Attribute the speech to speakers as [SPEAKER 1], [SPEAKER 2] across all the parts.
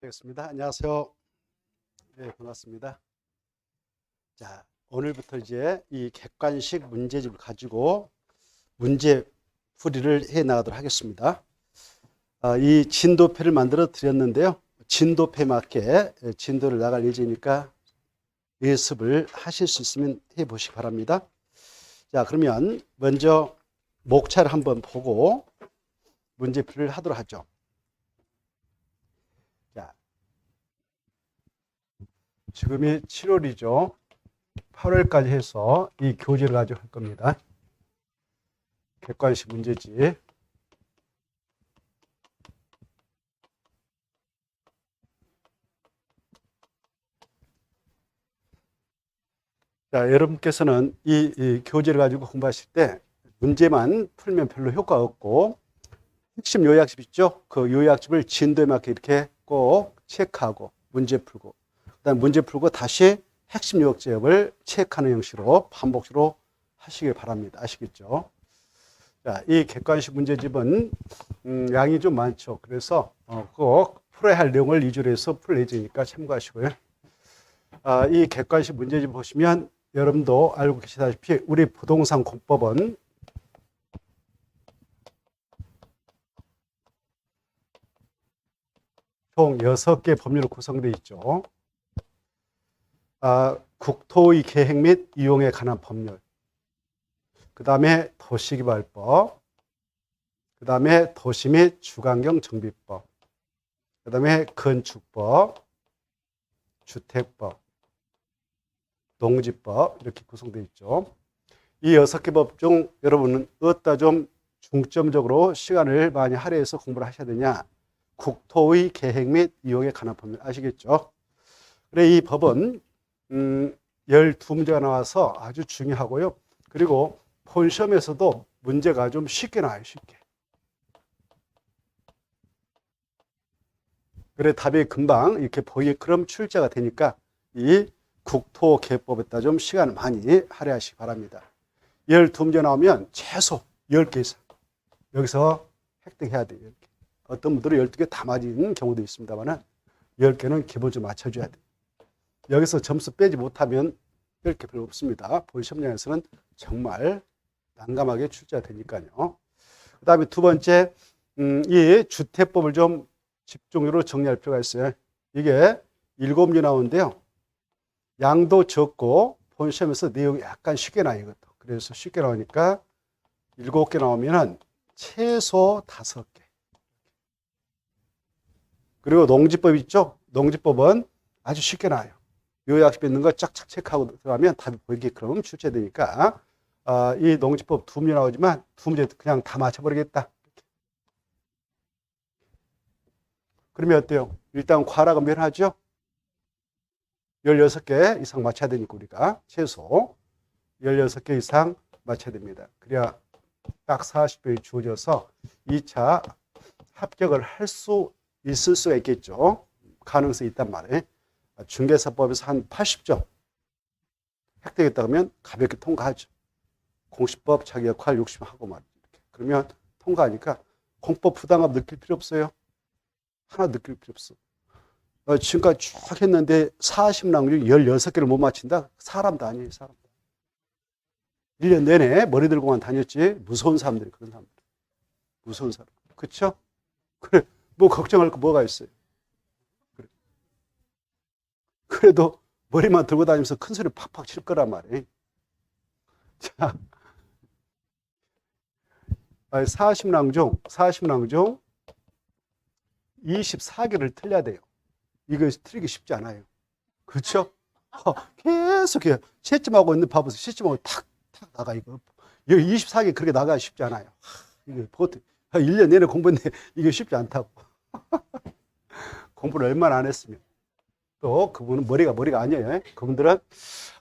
[SPEAKER 1] 되겠습니다. 안녕하세요. 네, 반갑습니다. 자, 오늘부터 이제 이 객관식 문제집을 가지고 문제 풀이를 해 나가도록 하겠습니다. 이 진도표를 만들어 드렸는데요. 진도표에 맞게 진도를 나갈 예정이니까 예습을 하실 수 있으면 해 보시기 바랍니다. 자, 그러면 먼저 목차를 한번 보고 문제 풀이를 하도록 하죠. 자, 지금이 7월이죠. 8월까지 해서 이 교재를 가지고 할 겁니다. 객관식 문제지. 자, 여러분께서는 이 교재를 가지고 공부하실 때 문제만 풀면 별로 효과가 없고 핵심 요약집 있죠? 그 요약집을 진도에 맞게 이렇게 꼭 체크하고 문제 풀고 그다음 문제 풀고 다시 핵심 요약집을 체크하는 형식으로 반복적으로 하시길 바랍니다. 아시겠죠? 자, 이 객관식 문제집은 양이 좀 많죠. 그래서 꼭 풀어야 할 내용을 위주로 해서 풀 예정이니까 참고하시고요. 이 객관식 문제집 보시면 여러분도 알고 계시다시피 우리 부동산 공법은 총 6개 법률로 구성되어 있죠. 국토의 계획 및 이용에 관한 법률, 그 다음에 도시개발법, 그 다음에 도시 및 주관경 정비법, 그 다음에 건축법, 주택법, 농지법 이렇게 구성되어 있죠. 이 6개 법 중 여러분은 어디다 좀 중점적으로 시간을 많이 할애해서 공부를 하셔야 되냐? 국토의 계획 및 이용에 관한 법률 아시겠죠? 그래 이 법은 12문제가 나와서 아주 중요하고요. 그리고 본 시험에서도 문제가 좀 쉽게 나와요. 쉽게. 그래 답이 금방 이렇게 보이게끔 출제가 되니까 이 국토개법에다 좀 시간을 많이 할애하시기 바랍니다. 12문제 나오면 최소 10개 이상 여기서 획득해야 돼요. 이렇게. 어떤 분들은 12개 다 맞은 경우도 있습니다만 10개는 기본적으로 맞춰줘야 돼요. 여기서 점수 빼지 못하면 뺄 게 별로 없습니다. 본 시험장에서는 정말 난감하게 출제가 되니까요. 그 다음에 두 번째, 이 주택법을 좀 집중적으로 정리할 필요가 있어요. 이게 7개 나오는데요. 양도 적고 본 시험에서 내용이 약간 쉽게 나와요. 이것도. 그래서 쉽게 나오니까 7개 나오면 최소 5개. 그리고 농지법 있죠? 농지법은 아주 쉽게 나와요. 요약집에 있는 거 쫙쫙 체크하고 들어가면 답이 보이게끔 출제되니까 이 농지법 2문제 나오지만 2문제 그냥 다 맞춰버리겠다. 그러면 어때요? 일단 과락은 면하죠? 16개 이상 맞춰야 되니까 우리가 최소 16개 이상 맞춰야 됩니다. 그래야 딱 40분이 주어져서 2차 합격을 할 수 있을 수가 있겠죠. 가능성이 있단 말이에요. 중개사법에서 한 80점 획득했다 그러면 가볍게 통과하죠. 공시법 자기 역할 60 하고 말이죠. 그러면 통과하니까 공법 부당함 느낄 필요 없어요. 하나 느낄 필요 없어. 지금까지 쭉 했는데 40랑 중 16개를 못 맞힌다? 사람도 아니에요. 사람도. 1년 내내 머리 들고만 다녔지. 무서운 사람들이 그런 사람들. 무서운 사람. 그렇죠? 그래. 뭐 걱정할 거 뭐가 있어요. 그래. 그래도 머리만 들고 다니면서 큰 소리 팍팍 칠 거란 말이에요. 자, 40랑 중 24개를 틀려야 돼요. 이거 틀리기 쉽지 않아요. 그렇죠? 계속 채점하고 있는 바보서 채점하고 탁탁 나가 이거. 24개 그렇게 나가기 쉽지 않아요. 이게 보통 1년 내내 공부했는데 이게 쉽지 않다고. 공부를 얼마나 안 했으면. 또 그분은 머리가 아니에요. 그분들은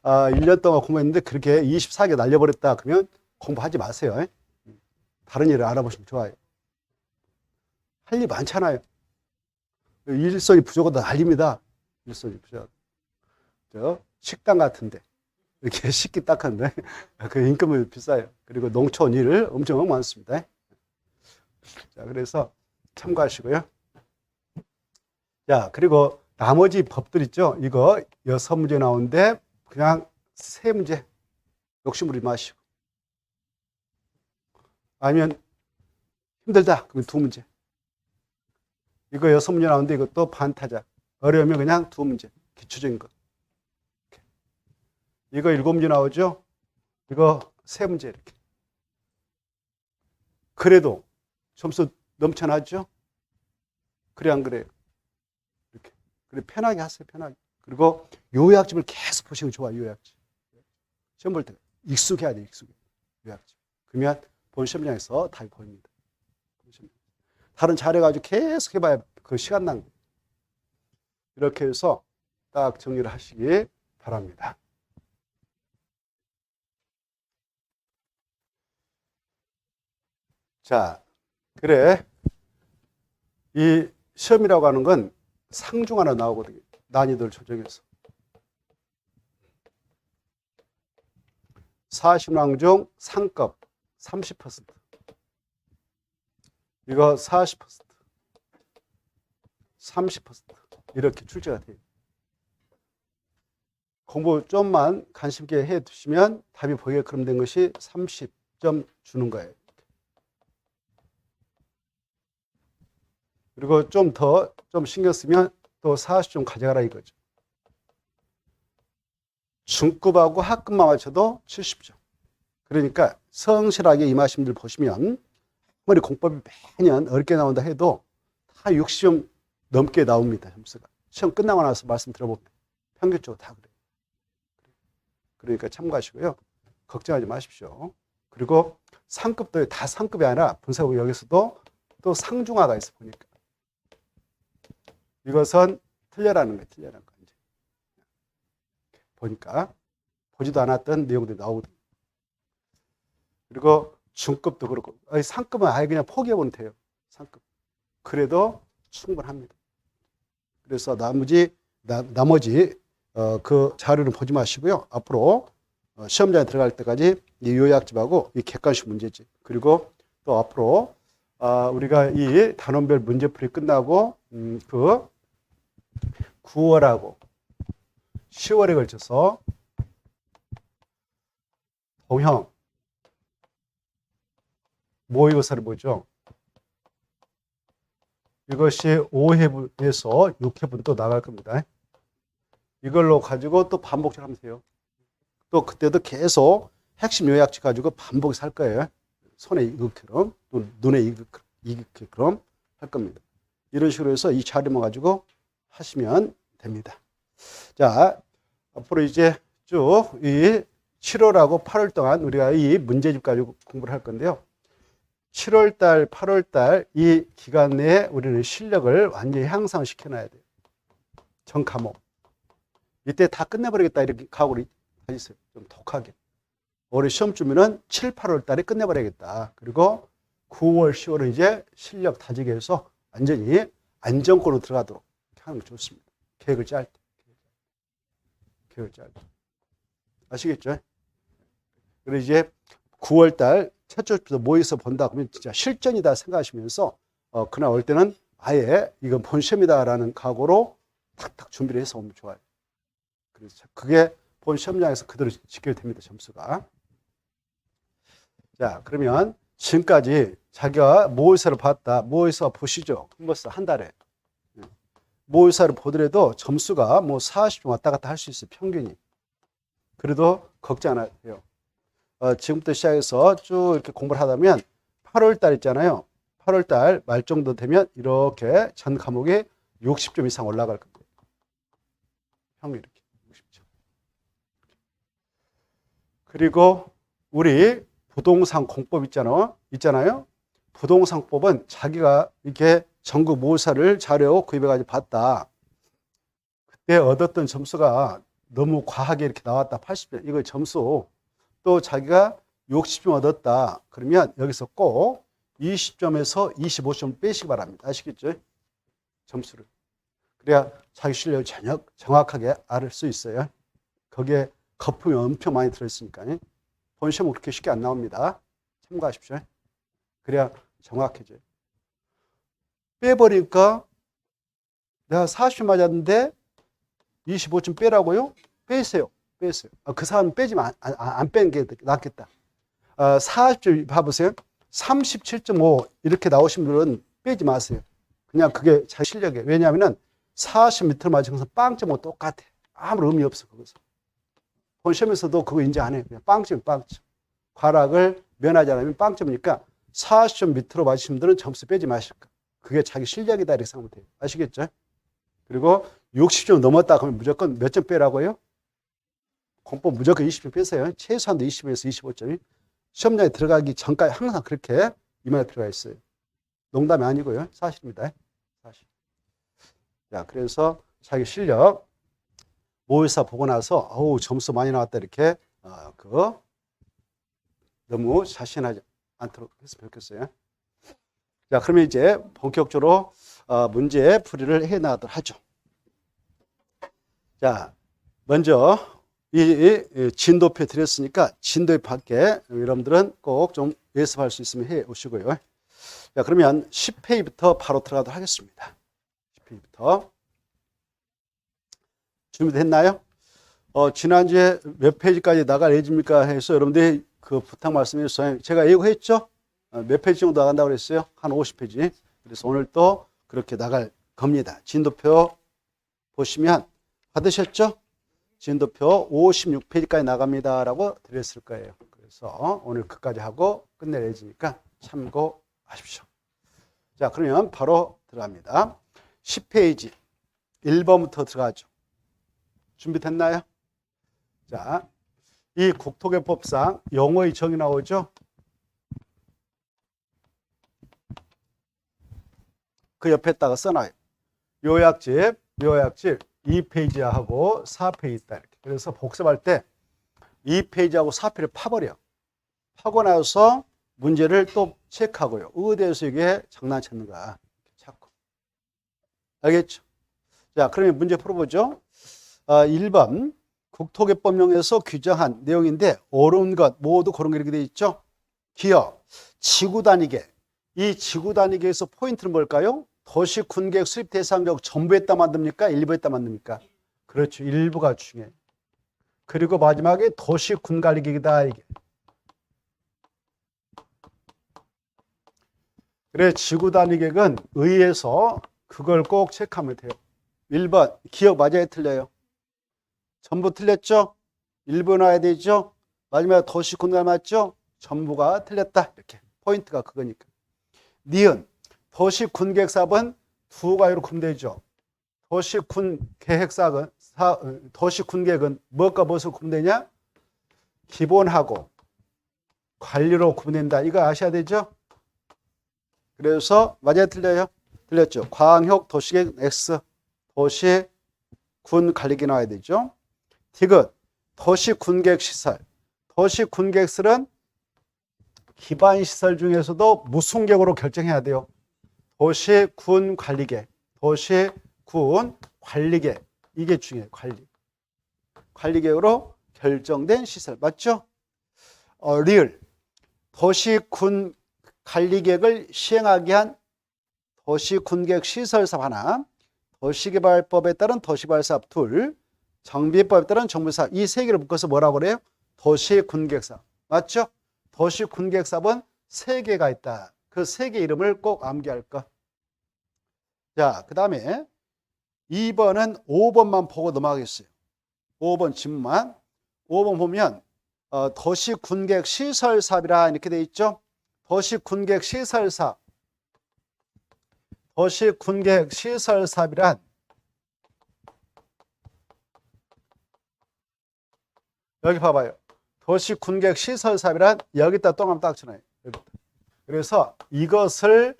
[SPEAKER 1] 1년 동안 공부했는데 그렇게 24개 날려버렸다 그러면 공부하지 마세요. 다른 일을 알아보시면 좋아요. 할 일 많잖아요. 일손이 부족하다 난립니다. 일손이 부족. 식당 같은데 이렇게 식기 딱한데 그 임금이 비싸요. 그리고 농촌 일 엄청 많습니다. 자, 그래서 참고하시고요. 자, 그리고 나머지 법들 있죠? 이거 6문제 나오는데 그냥 3문제 욕심부리지 마시고. 아니면 힘들다. 그러면 2문제. 이거 6문제 나오는데 이것도 반타작. 어려우면 그냥 2문제. 기초적인 거. 이거 7문제 나오죠? 이거 3문제 이렇게. 그래도 점수 넘쳐나죠? 그래 안 그래요? 이렇게. 그래 편하게 하세요. 편하게. 그리고 요약집을 계속 보시면 좋아요. 요약집. 시험 볼 때 익숙해야 돼. 익숙해. 요약집. 그러면 본 시험장에서 답이 보입니다. 다른 잘해가지고 계속 해봐야 그 시간 낭비. 이렇게 해서 딱 정리를 하시기 바랍니다. 자, 그래. 이 시험이라고 하는 건 상중 하나 나오거든요. 난이도를 조정해서. 40랑 중 상급 30%. 이거 40%. 30%. 이렇게 출제가 돼요. 공부 좀만 관심 있게 해 두시면 답이 보이게끔 된 것이 30점 주는 거예요. 그리고 좀 더 좀 신경 쓰면 또 40점 가져가라 이거죠. 중급하고 하급만 맞춰도 70점. 그러니까 성실하게 임하신 분들 보시면 아무리 공법이 매년 어렵게 나온다 해도 다 60점 넘게 나옵니다. 점수가. 시험 끝나고 나서 말씀 들어보면 평균적으로 다 그래요. 그러니까 참고하시고요. 걱정하지 마십시오. 그리고 상급도 다 상급이 아니라 분석하고 여기서도 또 상중하가 있어 보니까. 이것은 틀려라는 거예요. 틀려라는 거. 이제. 보니까 보지도 않았던 내용들이 나오거든요. 그리고 중급도 그렇고 상급은 아예 그냥 포기해보면 돼요. 상급. 그래도 충분합니다. 그래서 나머지 그 자료는 보지 마시고요. 앞으로 시험장에 들어갈 때까지 이 요약집하고 이 객관식 문제집 그리고 또 앞으로 우리가 이 단원별 문제풀이 끝나고 그 9월하고 10월에 걸쳐서 동형 모의고사를 보죠. 이것이 5회분에서 6회분 또 나갈 겁니다. 이걸로 가지고 또 반복을 하면 돼요. 또 그때도 계속 핵심 요약지 가지고 반복해서 할 거예요. 손에 익을처럼 또 눈에 익을처럼 할 겁니다. 이런 식으로 해서 이 자료만 가지고 하시면 됩니다. 자, 앞으로 이제 쭉 이 7월하고 8월 동안 우리가 이 문제집 가지고 공부를 할 건데요. 7월달, 8월달 이 기간 내에 우리는 실력을 완전히 향상시켜놔야 돼요. 전 과목. 이때 다 끝내버리겠다 이렇게 각오를 하셨어요. 좀 독하게. 올해 시험쯤에는 7, 8월 달에 끝내버려야겠다. 그리고 9월, 10월은 이제 실력 다지기 위해서 완전히 안정권으로 들어가도록 하는 게 좋습니다. 계획을 짤 때. 계획을 짤 때. 아시겠죠? 그리고 이제 9월 달 첫 주부터 모여서 본다 그러면 진짜 실전이다 생각하시면서 그날 올 때는 아예 이건 본 시험이다라는 각오로 탁탁 준비를 해서 오면 좋아요. 그래서 그게 본 시험장에서 그대로 지켜집니다. 점수가. 자, 그러면 지금까지 자기가 모의사를 봤다. 모의사 보시죠. 한 달에. 모의사를 보더라도 점수가 뭐 40점 왔다 갔다 할 수 있어요. 평균이. 그래도 걱정 안 해요. 지금부터 시작해서 쭉 이렇게 공부를 하다면 8월 달 있잖아요. 8월 달 말 정도 되면 이렇게 전 과목에 60점 이상 올라갈 겁니다. 평균 이렇게 60점. 그리고 우리 부동산 공법 있잖아요. 부동산법은 자기가 이렇게 전국 모의사를 자료 구입해가지고 봤다. 그때 얻었던 점수가 너무 과하게 이렇게 나왔다. 80점. 이거 점수. 또 자기가 60점 얻었다. 그러면 여기서 꼭 20점에서 25점 빼시기 바랍니다. 아시겠죠? 점수를. 그래야 자기 실력을 정확하게 알 수 있어요. 거기에 거품이 엄청 많이 들어있으니까. 본 시험은 그렇게 쉽게 안 나옵니다. 참고하십시오. 그래야 정확해져요. 빼버리니까 내가 40 맞았는데 25점 빼라고요? 빼세요. 빼세요. 그 사람 빼지만 안 빼는 게 낫겠다. 40점 봐보세요. 37.5 이렇게 나오신 분은 빼지 마세요. 그냥 그게 제 실력이에요. 왜냐하면 40 밑으로 맞은 것은 빵점하고 똑같아. 아무런 의미 없어. 그것은. 본 시험에서도 그거 인정 안 해요. 그냥 빵점, 빵점. 과락을 면하지 않으면 빵점이니까 40점 밑으로 맞으신 분들은 점수 빼지 마실 거예요. 그게 자기 실력이다 이렇게 생각하면 돼요. 아시겠죠? 그리고 60점 넘었다 그러면 무조건 몇 점 빼라고요? 공법 무조건 20점 빼세요. 최소한도 20에서 25점이. 시험장에 들어가기 전까지 항상 그렇게 이만에 들어가 있어요. 농담이 아니고요. 사실입니다. 사실. 자, 그래서 자기 실력 모의사 보고 나서 어우 점수 많이 나왔다 이렇게 그거 너무 자신하지 않도록 했으면 좋겠어요. 자, 그러면 이제 본격적으로 문제 풀이를 해 나가도록 하죠. 자, 먼저 이 진도표 드렸으니까 진도표 밖에 여러분들은 꼭 좀 예습할 수 있으면 해 오시고요. 자, 그러면 10페이지부터 바로 들어가도록 하겠습니다. 10페이지부터. 준비됐나요? 지난주에 몇 페이지까지 나갈 예정입니까 해서 여러분들이 그 부탁 말씀해주셨어요. 제가 예고했죠? 몇 페이지 정도 나간다고 그랬어요? 한 50페이지. 그래서 오늘 또 그렇게 나갈 겁니다. 진도표 보시면 받으셨죠? 진도표 56페이지까지 나갑니다라고 드렸을 거예요. 그래서 오늘 그까지 하고 끝낼 예정이니까 참고하십시오. 자, 그러면 바로 들어갑니다. 10페이지 1번부터 들어가죠. 준비됐나요? 자, 이 국토개법상 용어의 정의 나오죠? 그 옆에다가 써놔요. 요약집 2페이지하고 4페이지 있다. 이렇게. 그래서 복습할 때 2페이지하고 4페이지를 파버려. 파고 나서 문제를 또 체크하고요. 어디에서 이게 장난쳤는가 찾고. 알겠죠? 자, 그러면 문제 풀어보죠. 1번 국토개법령에서 규정한 내용인데 옳은 것 모두 그런 게 이렇게 되어 있죠. 기억, 지구 단위계. 이 지구 단위계에서 포인트는 뭘까요? 도시 군계획 수립 대상적 전부에다 만듭니까? 일부에다 만듭니까? 그렇죠. 일부가 중요해요. 그리고 마지막에 도시 군관리계획이다. 이게. 그래, 지구 단위계획은 의에서 그걸 꼭 체크하면 돼요. 1번 기억 맞아요? 틀려요? 전부 틀렸죠? 일부 나와야 되죠? 마지막에 도시 군관 맞죠? 전부가 틀렸다. 이렇게 포인트가 그거니까. 니은 도시 군계획사업은 두 가지로 구면 되죠. 도시 군계획사업은 도시 군계획은 무엇과 무엇으로 구면 되냐? 기본하고 관리로 구분된다. 이거 아셔야 되죠? 그래서 맞아요? 틀려요? 틀렸죠. 광역 도시계획 X 도시 군 관리계 나와야 되죠. 디귿 도시 군계획 시설. 도시 군계획설은 기반 시설 중에서도 무슨 계획으로 결정해야 돼요? 도시 군 관리계. 도시 군 관리계. 이게 중요해요. 관리계획으로 결정된 시설. 맞죠? 리을 도시 군 관리계획을 시행하게 한 도시 군계획 시설사업 하나, 도시개발법에 따른 도시개발사업 둘, 정비법에 따른 정비사업 이 세 개를 묶어서 뭐라고 그래요? 도시 군계획사업. 맞죠? 도시 군계획사업은 세 개가 있다. 그 세 개 이름을 꼭 암기할 것. 자, 그 다음에 2번은 5번만 보고 넘어가겠어요. 5번 질문만. 5번 보면 도시 군계획 시설사업이라 이렇게 돼 있죠. 도시 군계획 시설사업. 도시 군계획 시설사업이란 여기 봐봐요. 도시 군계획 시설사업이란 여기다 동그라미 딱 쳐놔요. 그래서 이것을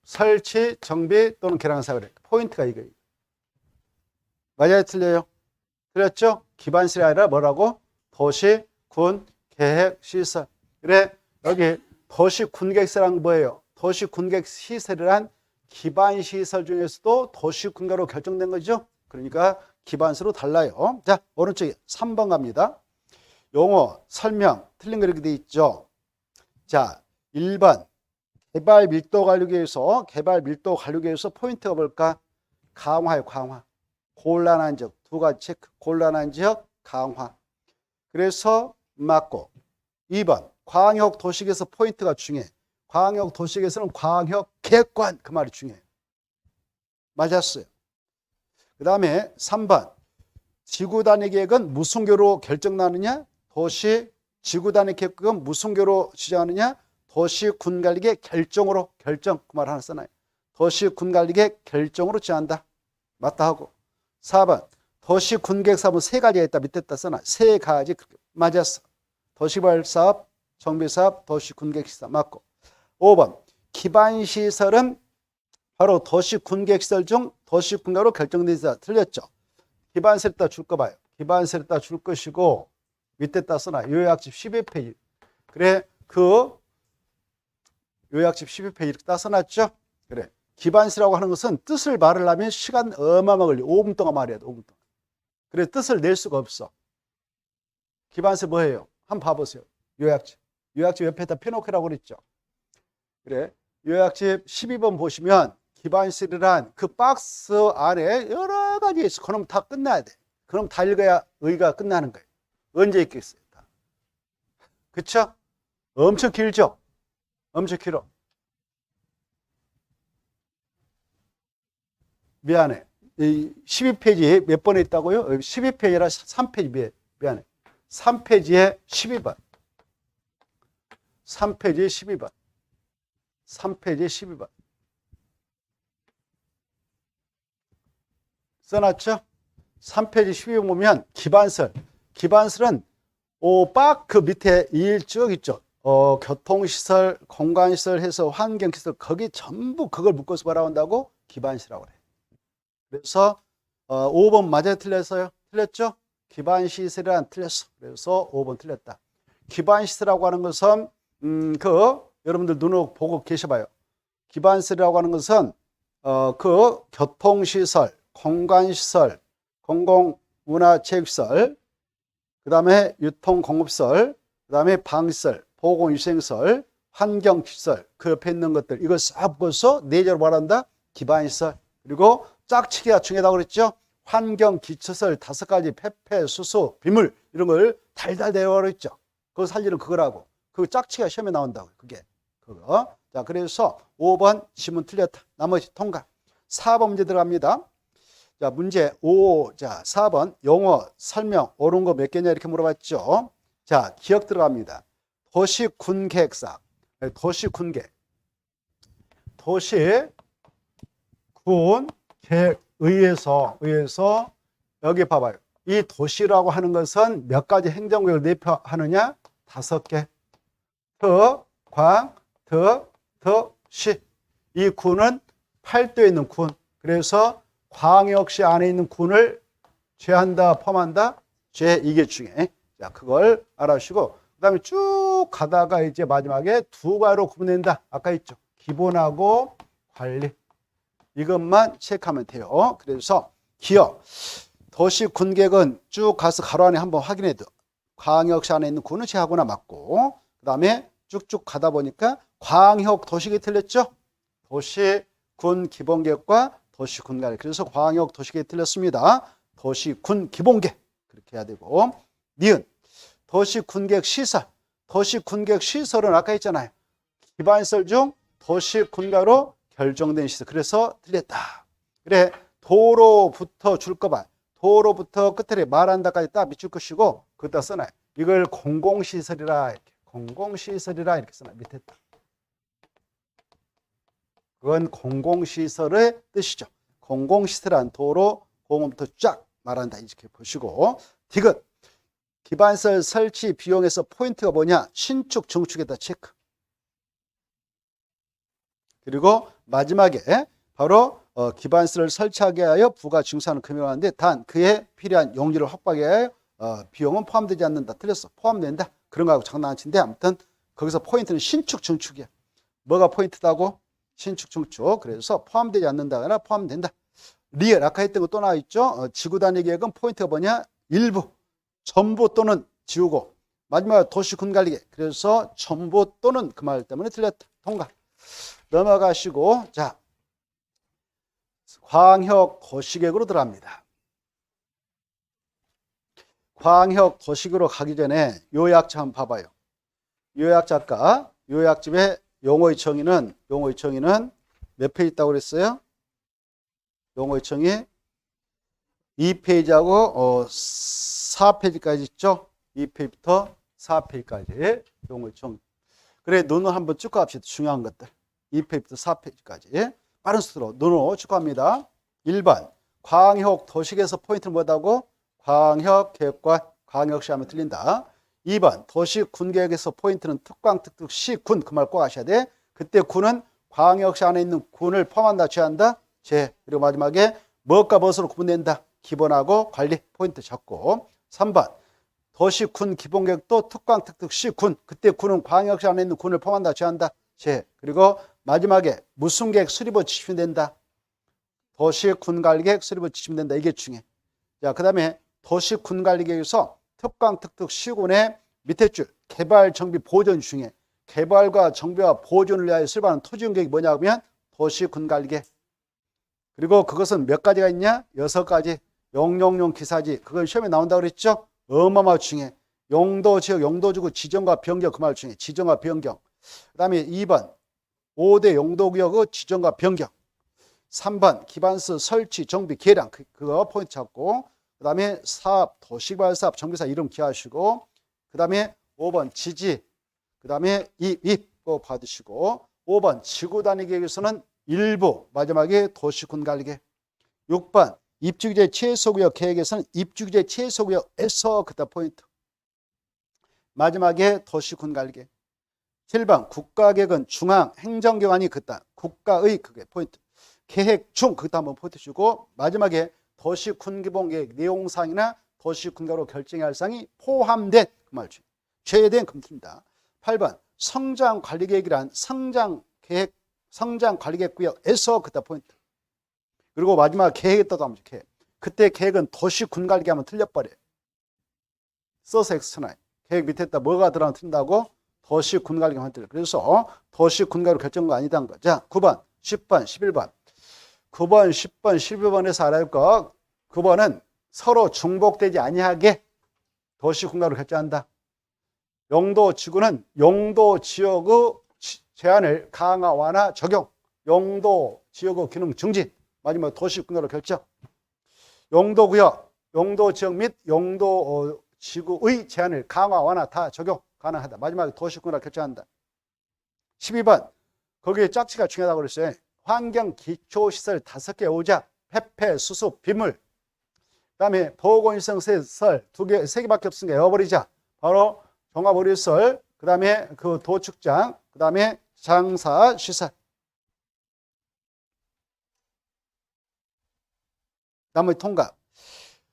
[SPEAKER 1] 설치, 정비 또는 개량사업을 해요. 포인트가 이거예요. 맞아요? 틀려요? 틀렸죠? 기반시설이 아니라 뭐라고? 도시 군 계획 시설. 그래, 여기 도시 군계획시설은 뭐예요? 도시 군계획 시설이란 기반 시설 중에서도 도시 군가로 결정된 거죠. 그러니까 기반서로 달라요. 자, 오른쪽에 3번 갑니다. 용어 설명 틀린 거 이렇게 돼 있죠. 자, 1번 개발 밀도 관리계획에서 포인트가 뭘까? 강화요, 강화. 곤란한 지역, 두 가지 체크. 곤란한 지역, 강화. 그래서 맞고. 2번, 광역 도시계에서 포인트가 중요해. 광역 도시계에서는 광역 계획관, 그 말이 중요해요. 맞았어요. 그 다음에 3번, 지구 단위 계획은 무슨 교로 결정나느냐? 도시 지구 단위 계획은 무슨 교로 지정하느냐? 도시 군 관리계 결정으로, 결정, 그 말 하나 써놔요. 도시 군 관리계 결정으로 지정한다. 맞다 하고. 4번, 도시 군 계획 사업은 세 가지가 있다. 밑에다 써놔. 세 가지. 맞았어. 도시개발 사업, 정비 사업, 도시 군 계획 시설. 맞고. 5번, 기반 시설은 바로 도시 군 계획 시설 중 도시 군가로 결정된 시설. 틀렸죠. 기반세에다 줄 거 봐요. 기반세에다 줄 것이고 밑에다 써놔. 요약집 12페이지. 그래, 그 요약집 12페이지 이렇게 다 써놨죠. 그래, 기반세라고 하는 것은 뜻을 말하려면 시간 어마어마 걸려. 5분 동안 말해야 돼. 5분 동안. 그래, 뜻을 낼 수가 없어. 기반세 뭐예요? 한번 봐보세요. 요약집. 요약집 옆에다 펴놓으라고 그랬죠. 그래, 요약집 12번 보시면 기반시란 그 박스 안에 여러 가지 있어. 그럼 다 끝나야 돼. 그럼 다 읽어야 의의가 끝나는 거예요. 언제 읽겠어요? 다. 그쵸? 엄청 길죠? 엄청 길어. 미안해. 이 12페이지에 몇 번에 있다고요? 12페이지라 3페이지. 미안해. 3페이지에 12번. 3페이지에 12번. 3페이지에 12번. 써놨죠? 3페이지 12번 보면 기반설. 기반설은 빡 그 밑에 일 쭉 있죠. 교통시설, 공간시설 해서 환경시설, 거기 전부 그걸 묶어서 바라온다고 기반시라고 그래. 그래서 5번 맞아요? 틀렸어요? 틀렸죠? 기반시설이란 틀렸어. 그래서 5번 틀렸다. 기반시설이라고 하는 것은 여러분들 눈으로 보고 계셔봐요. 기반시설이라고 하는 것은 그 교통시설, 공간시설, 공공문화체육시설, 그 다음에 유통공급시설, 그 다음에 방시설, 보건위생시설, 환경시설, 그 옆에 있는 것들, 이걸 싹 묶어서 네 개로 말한다. 기반시설. 그리고 짝치기가 중요하다고 그랬죠. 환경기초시설 5가지, 폐폐, 수소, 비물, 이런 걸 달달 내려가고 있죠. 그거 살리는 그거라고. 그 짝치기가 시험에 나온다고. 그게. 그거. 자, 그래서 5번 지문 틀렸다. 나머지 통과. 4번 문제 들어갑니다. 자, 문제 5. 자, 4번 용어 설명 옳은 거 몇 개냐 이렇게 물어봤죠. 자, 기억 들어갑니다. 도시 군 계획사. 도시 군 계획. 도시 군 계획 의해서 여기 봐봐요. 이 도시라고 하는 것은 몇 가지 행정구역을 내표하느냐? 5개. 더, 광, 더, 시. 이 군은 팔도에 있는 군. 그래서 광역시 안에 있는 군을 제한다, 포함한다? 이게 중요해. 자, 그걸 알아주시고, 그 다음에 쭉 가다가 이제 마지막에 두 가지로 구분된다. 아까 있죠. 기본하고 관리. 이것만 체크하면 돼요. 그래서 기억. 도시 군계획은 쭉 가서 가로 안에 한번 확인해도 광역시 안에 있는 군은 제하거나 맞고, 그 다음에 쭉쭉 가다 보니까 광역 도시계획 틀렸죠? 도시 군 기본계획과 도시 군 관리. 그래서 광역 도시계획 틀렸습니다. 도시 군 기본계획. 그렇게 해야 되고. 니은. 도시 군계획 시설. 도시 군계획 시설은 아까 있잖아요. 기반시설 중 도시 군가로 결정된 시설. 그래서 틀렸다. 그래. 도로부터 줄 거 봐. 도로부터 끝에 말한다까지 딱 밑줄 것이고, 그것다 써놔요. 이걸 공공시설이라, 이렇게. 공공시설이라 이렇게 써놔요. 밑에 딱. 그건 공공시설의 뜻이죠. 공공시설한 도로, 공원부터 쫙 말한다. 이렇게 보시고. 디귿. 기반시설 설치 비용에서 포인트가 뭐냐? 신축, 증축에다 체크. 그리고 마지막에 바로 기반시설을 설치하게 하여 부가 증서하는 금액을 하는데 단 그에 필요한 용지를 확보하게 하여 비용은 포함되지 않는다. 틀렸어. 포함된다. 그런 거하고 장난 안 치는데 아무튼 거기서 포인트는 신축, 증축이야. 뭐가 포인트다고? 신축, 증축. 그래서 포함되지 않는다가 아니라 포함된다. 리얼. 아까 했던 거 또 나와 있죠. 지구 단위 계획은 포인트가 뭐냐? 일부. 전부 또는 지우고. 마지막 도시 군 관리 계획. 그래서 전부 또는 그 말 때문에 틀렸다. 통과. 넘어가시고, 자, 광역 도시계획으로 들어갑니다. 광역 도시계획으로 가기 전에 요약자 한번 봐봐요. 요약작가, 요약집의 용어의청이는 몇 페이지 있다고 그랬어요? 용어의청이 2페이지하고 4페이지까지 있죠? 2페이지부터 4페이지까지 용어의청. 그래, 눈을 한번 쭉 갑시다. 중요한 것들. 2페이지부터 4페이지까지. 빠른 속도로 눈으로 쭉 갑니다. 1번, 광역 도시계획에서 포인트는 뭐다고? 광역 계획과 광역시 하면 틀린다. 2번, 도시 군계획에서 포인트는 특광, 특특, 시, 군. 그 말 꼭 아셔야 돼. 그때 군은 광역시 안에 있는 군을 포함한다, 제한다? 제. 그리고 마지막에 무엇과 무엇으로 구분된다? 기본하고 관리 포인트 잡고. 3번, 도시 군 기본계획도 특광, 특특, 시, 군. 그때 군은 광역시 안에 있는 군을 포함한다, 제한다? 제. 그리고 마지막에 무슨 계획 수립을 지시면 된다? 도시 군관리계획 수립을 지시면 된다. 이게 중요해. 자, 그 다음에 도시 군관리계획에서 특광, 특특, 시군의 밑에 줄 개발, 정비, 보존 중에 개발과 정비와 보존을 위하여 수립하는 토지용계획이 뭐냐 하면 도시 군관리계획. 그리고 그것은 몇 가지가 있냐? 6가지. 용용용 기사지. 그건 시험에 나온다고 그랬죠? 어마어마 중에 용도 지역, 용도지구 지정과 변경. 그 말 중에 지정과 변경. 그 다음에 2번 5대 용도구역의 지정과 변경. 3번 기반시 설치, 정비, 계량. 그거 포인트 잡고. 그 다음에 사업, 도시개발사업, 정비사 이름 기하시고. 그 다음에 5번 지지. 그 다음에 입 받으시고. 5번 지구단위계획에서는 일부. 마지막에 도시군관리계획. 6번 입주규제 최소구역 계획에서는 입주규제 최소구역에서 그다 포인트. 마지막에 도시군관리계획. 7번 국가계획은 중앙행정기관이 그다. 국가의 그게 포인트. 계획 중 그다 한번 포인트 주고. 마지막에 도시군기본계획 내용사항이나 도시군가로 결정해야 할 사항이 포함된 그 말이죠. 최대한 금입니다. 8번 성장관리계획이란 성장계획, 성장관리계획구역에서 그다 포인트. 그리고 마지막 계획했다도 하면 계획. 그때 계획은 도시군관리계획 하면 틀려버려요. 써서 엑스트라인. 계획 밑에다 뭐가 들어가면 틀린다고? 도시군관리계획 하면 틀려. 그래서 도시군관리로 결정한 거 아니다는 거. 자, 9번, 10번, 11번. 9번, 10번, 11번에서 알아야 할 거. 9번은 서로 중복되지 아니하게 도시군관리로 결정한다. 용도지구는 용도지역의 제한을 강화, 완화, 적용. 용도지역의 기능 증진. 마지막 도시군관리로 결정. 용도구역, 용도지역 및 용도지구의 제한을 강화, 완화 다 적용 가능하다. 마지막에 도시군관리로 결정한다. 12번 거기에 짝지가 중요하다고 그랬어요. 환경 기초시설 5개 오자, 폐폐, 수습, 빗물. 그 다음에 보건위생시설 2개, 3개밖에 없으니까 외워버리자. 바로 종합의료시설, 그 다음에 그 도축장, 그 다음에 장사시설. 나머지 통과.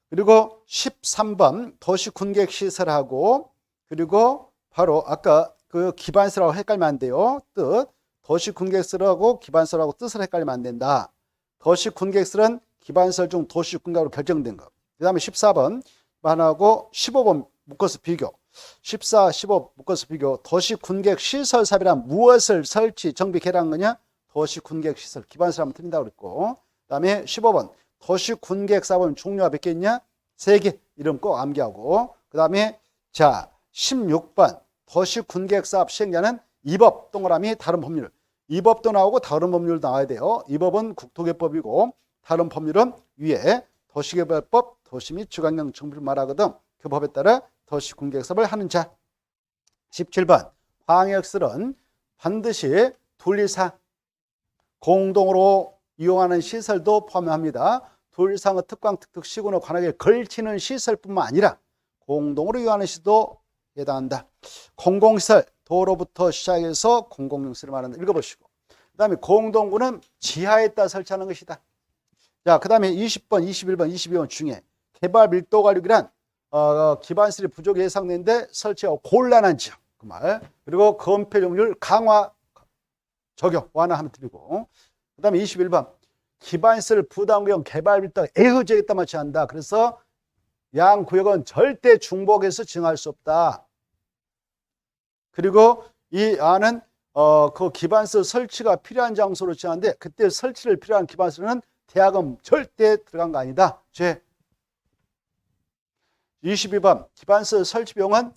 [SPEAKER 1] 그리고 13번 도시군계획시설하고 그리고 바로 아까 그 기반시설하고 헷갈리면 안 돼요. 뜻. 도시군계획시설하고 기반시설하고 뜻을 헷갈리면 안 된다. 도시군계획시설은 기반시설 중 도시군계획으로 결정된 것. 그 다음에 14번 만하고 15번 묶어서 비교. 14, 15 묶어서 비교. 도시군계획시설사업이란 무엇을 설치, 정비, 개량한 거냐? 도시군계획시설. 기반시설 하면 틀린다고 그랬고. 그 다음에 15번 도시군계획사업은 종류가 몇 개 있냐? 3개. 이름 꼭 암기하고. 그 다음에 자 16번 도시군계획사업 시행자는 이 법 동그라미 다른 법률. 이 법도 나오고 다른 법률도 나와야 돼요. 이 법은 국토개법이고 다른 법률은 위에 도시개발법, 도시 및 주관경 정비를 말하거든. 그 법에 따라 도시군계획사업을 하는 자. 17번 광역시설은 반드시 둘이상 공동으로 이용하는 시설도 포함합니다. 둘이상의 특광, 특특, 시군의 관하에 걸치는 시설뿐만 아니라 공동으로 이용하는 시설도 해당한다. 공공시설, 도로부터 시작해서 공공용시설을 말한다. 읽어보시고. 그 다음에 공동구는 지하에다 설치하는 것이다. 자, 그 다음에 20번, 21번, 22번 중에 개발 밀도 관리기란 기반시설이 부족이 예상되는데 설치하고 곤란한 지역. 그 말. 그리고 건폐용률 강화 적용 완화하면 드리고. 그 다음에 21번 기반시설 부담구역 개발 밀도가 애허지겠다 마치 한다. 그래서 양 구역은 절대 중복해서 증할 수 없다. 그리고 이 안은 그 기반시설 설치가 필요한 장소로 정하는데 그때 설치를 필요한 기반시설은 대학은 절대 들어간 거 아니다. 죄. 22번 기반서 설치 비용은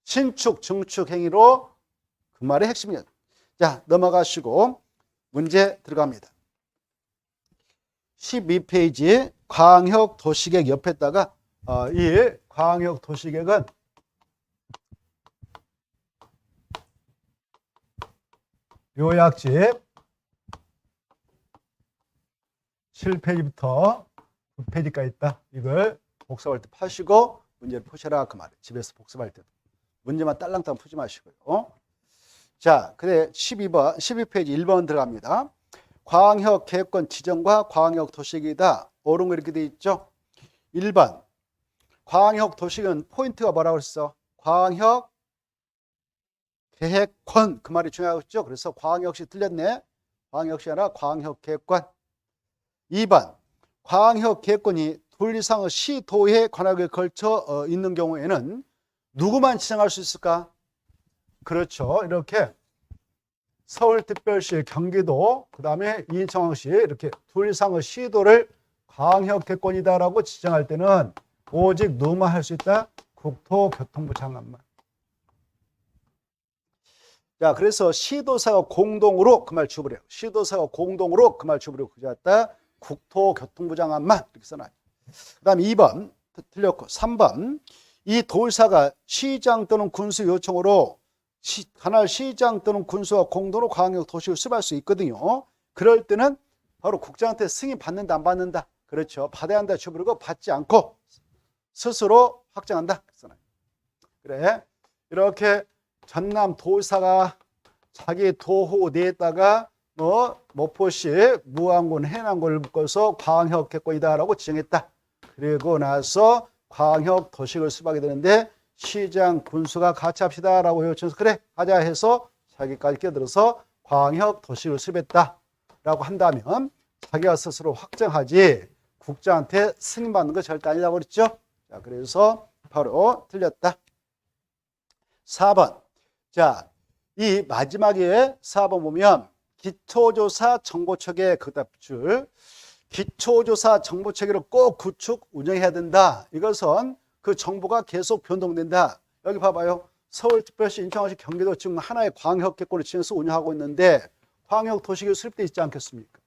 [SPEAKER 1] 신축, 증축 행위로 그 말의 핵심이에요. 자, 넘어가시고 문제 들어갑니다. 12페이지 광역 도시계획 옆에다가 이 광역 도시계획은 요약집 7페이지부터 9페이지까지 있다. 이걸 복습할 때 파시고 문제를 푸셔라 그 말이에요. 집에서 복습할 때도. 문제만 딸랑딸랑 푸지 마시고요. 자, 그래 12페이지 1번 들어갑니다. 광역 계획권 지정과 광역 도시계획이다. 옳은 거 이렇게 돼 있죠. 1번 광역 도시계획은 포인트가 뭐라고 했어? 광역 계획권 그 말이 중요하겠죠. 그래서 광역시 틀렸네. 광역시 아니라 광역 계획권. 2번 광역 계획권이 둘 이상의 시도에 관하게 걸쳐 있는 경우에는 누구만 지정할 수 있을까? 그렇죠. 이렇게 서울특별시, 경기도, 그 다음에 인천시 이렇게 둘 이상의 시도를 광역 계획권이다라고 지정할 때는 오직 누구만 할 수 있다? 국토교통부 장관만. 자, 그래서 시도사가 공동으로 그 말 주부래요. 시도사가 공동으로 그 말 주부래요. 그자다 국토교통부 장관만 이렇게 써놔요. 그 다음에 2번 틀렸고 3번 이 도의사가 시장 또는 군수 요청으로 관할 시장 또는 군수와 공동으로 광역 도시를 수립할 수 있거든요. 그럴 때는 바로 국장한테 승인 받는다 안 받는다. 그렇죠. 받아야 한다 주부르고 받지 않고 스스로 확정한다. 그래. 이렇게 전남 도의사가 자기 도호 내에다가 모포시 무안군 해남군을 묶어서 광역 계획권이다라고 지정했다. 그리고 나서 광역 도시를 수립하게 되는데 시장 군수가 같이 합시다라고 요청해서 그래 하자 해서 자기까지 끼어들어서 광역 도시를 수립했다라고 한다면 자기가 스스로 확정하지 국장한테 승인받는 거 절대 아니라고 그랬죠. 자, 그래서 바로 틀렸다. 4번. 자, 이 마지막에 4번 보면 기초조사 정보체계 그 답줄 기초조사 정보체계를 꼭 구축 운영해야 된다. 이것은 그 정보가 계속 변동된다. 여기 봐봐요. 서울특별시, 인천시, 경기도 지금 하나의 광역 계획권을 지정해서 운영하고 있는데 광역 도시계획 수립되어 있지 않겠습니까?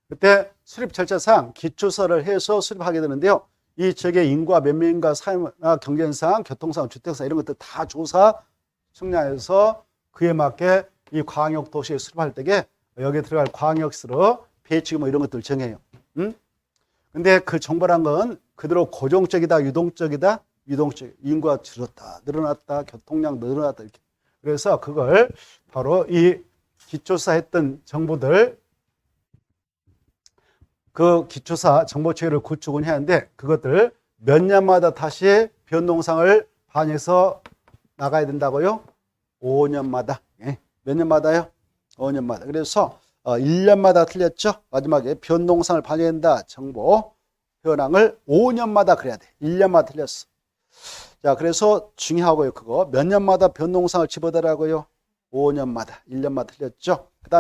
[SPEAKER 1] 그때 수립 절차상 기초조사를 해서 수립하게 되는데요. 이 지역의 인구가 몇 명인가, 사회나 경제상, 교통상, 주택상 이런 것들 다 조사 측량해서 그에 맞게 이 광역 도시에 수립할 때에 여기에 들어갈 광역시로 배치기 뭐 이런 것들 정해요. 근데 그 정보란 건 그대로 고정적이다, 유동적이다, 유동적. 인구가 줄었다, 늘어났다, 교통량 늘어났다 이렇게. 그래서 그걸 바로 이 기초조사 했던 정보들 그 기초사 정보체계를 구축은 해야 하는데 그것들 몇 년마다 다시 변동상을 반영해서 나가야 된다고요? 5년마다. 예. 몇 년마다요? 5년마다. 그래서 1년마다 틀렸죠? 마지막에 변동상을 반영한다. 정보 현황을 5년마다 그래야 돼. 1년마다 틀렸어. 자, 그래서 중요하고요. 그거 몇 년마다 변동상을 집어넣으라고요? 5년마다. 1년마다 틀렸죠? 그다음